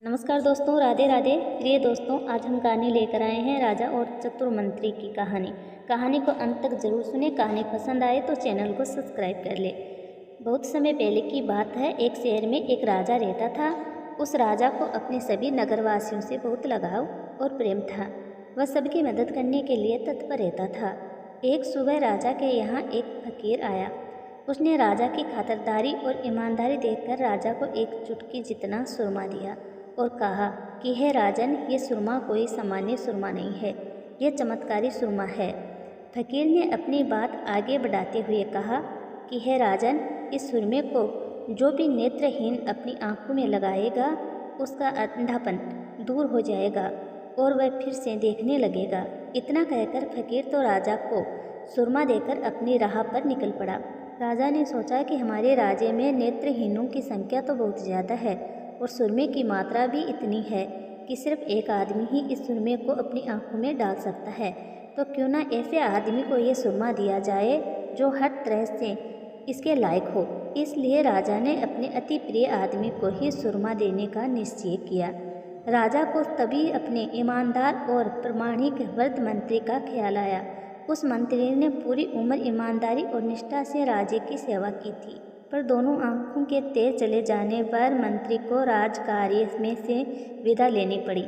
नमस्कार दोस्तों, राधे राधे। प्रिय दोस्तों, आज हम कहानी लेकर आए हैं राजा और चतुर मंत्री की कहानी। कहानी को अंत तक जरूर सुने। कहानी पसंद आए तो चैनल को सब्सक्राइब कर ले। बहुत समय पहले की बात है। एक शहर में एक राजा रहता था। उस राजा को अपने सभी नगरवासियों से बहुत लगाव और प्रेम था। वह सबकी मदद करने के लिए तत्पर रहता था। एक सुबह राजा के यहाँ एक फकीर आया। उसने राजा की खातिरदारी और ईमानदारी देखकर राजा को एक चुटकी जितना सुरमा दिया और कहा कि हे राजन, ये सुरमा कोई सामान्य सुरमा नहीं है, ये चमत्कारी सुरमा है। फकीर ने अपनी बात आगे बढ़ाते हुए कहा कि हे राजन, इस सुरमे को जो भी नेत्रहीन अपनी आंखों में लगाएगा उसका अंधापन दूर हो जाएगा और वह फिर से देखने लगेगा। इतना कहकर फकीर तो राजा को सुरमा देकर अपनी राह पर निकल पड़ा। राजा ने सोचा कि हमारे राज्य में नेत्रहीनों की संख्या तो बहुत ज़्यादा है और सुरमे की मात्रा भी इतनी है कि सिर्फ एक आदमी ही इस सुरमे को अपनी आंखों में डाल सकता है। तो क्यों ना ऐसे आदमी को ये सुरमा दिया जाए जो हर तरह से इसके लायक हो। इसलिए राजा ने अपने अति प्रिय आदमी को ही सुरमा देने का निश्चय किया। राजा को तभी अपने ईमानदार और प्रामाणिक वृद्ध मंत्री का ख्याल आया। उस मंत्री ने पूरी उम्र ईमानदारी और निष्ठा से राज्य की सेवा की थी, पर दोनों आंखों के तेज चले जाने पर मंत्री को राजकार्य में से विदा लेनी पड़ी।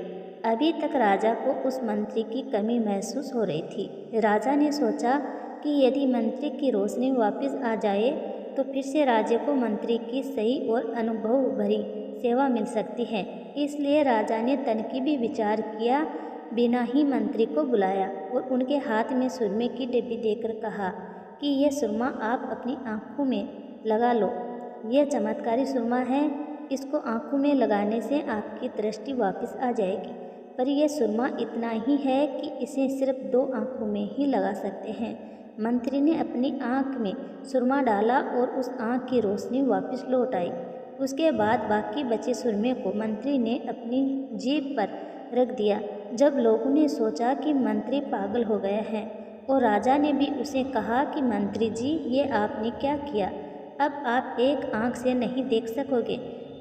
अभी तक राजा को उस मंत्री की कमी महसूस हो रही थी। राजा ने सोचा कि यदि मंत्री की रोशनी वापस आ जाए तो फिर से राज्य को मंत्री की सही और अनुभव भरी सेवा मिल सकती है। इसलिए राजा ने तनकीबी विचार किया बिना ही मंत्री को बुलाया और उनके हाथ में सुरमे की डिब्बी देकर कहा कि यह सुरमा आप अपनी आंखों में लगा लो। यह चमत्कारी सुरमा है, इसको आंखों में लगाने से आपकी दृष्टि वापस आ जाएगी। पर यह सुरमा इतना ही है कि इसे सिर्फ 2 आंखों में ही लगा सकते हैं। मंत्री ने अपनी आंख में सुरमा डाला और उस आंख की रोशनी वापस लौट आई। उसके बाद बाकी बचे सुरमे को मंत्री ने अपनी जीभ पर रख दिया। जब लोगों ने सोचा कि मंत्री पागल हो गया है और राजा ने भी उसे कहा कि मंत्री जी, ये आपने क्या किया? अब आप एक आंख से नहीं देख सकोगे,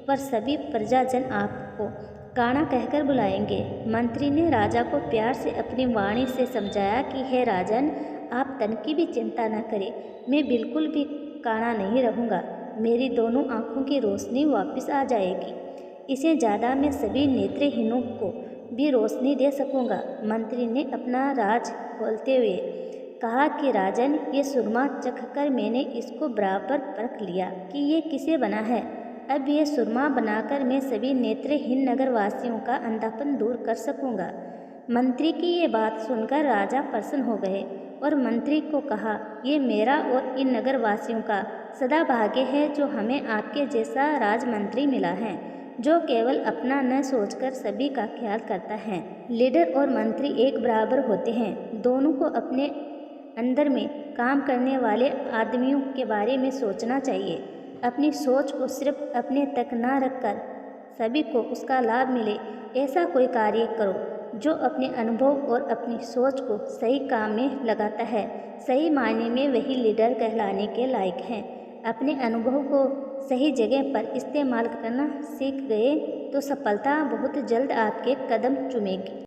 पर सभी प्रजाजन आपको काना कहकर बुलाएंगे। मंत्री ने राजा को प्यार से अपनी वाणी से समझाया कि हे राजन, आप तन की भी चिंता न करें, मैं बिल्कुल भी काना नहीं रहूँगा। मेरी दोनों आंखों की रोशनी वापस आ जाएगी। इससे ज़्यादा मैं सभी नेत्रहीनों को भी रोशनी दे सकूँगा। मंत्री ने अपना राज खोलते हुए कहा कि राजन, ये सुरमा चखकर मैंने इसको बराबर परख लिया कि ये किसे बना है। अब ये सुरमा बनाकर मैं सभी नेत्रहीन नगरवासियों का अंधापन दूर कर सकूँगा। मंत्री की ये बात सुनकर राजा प्रसन्न हो गए और मंत्री को कहा, ये मेरा और इन नगरवासियों का सदा भाग्य है जो हमें आपके जैसा राजमंत्री मिला है, जो केवल अपना न सोचकर सभी का ख्याल करता है। लीडर और मंत्री एक बराबर होते हैं। दोनों को अपने अंदर में काम करने वाले आदमियों के बारे में सोचना चाहिए। अपनी सोच को सिर्फ अपने तक ना रखकर सभी को उसका लाभ मिले, ऐसा कोई कार्य करो। जो अपने अनुभव और अपनी सोच को सही काम में लगाता है, सही मायने में वही लीडर कहलाने के लायक है। अपने अनुभव को सही जगह पर इस्तेमाल करना सीख गए तो सफलता बहुत जल्द आपके कदम चूमेगी।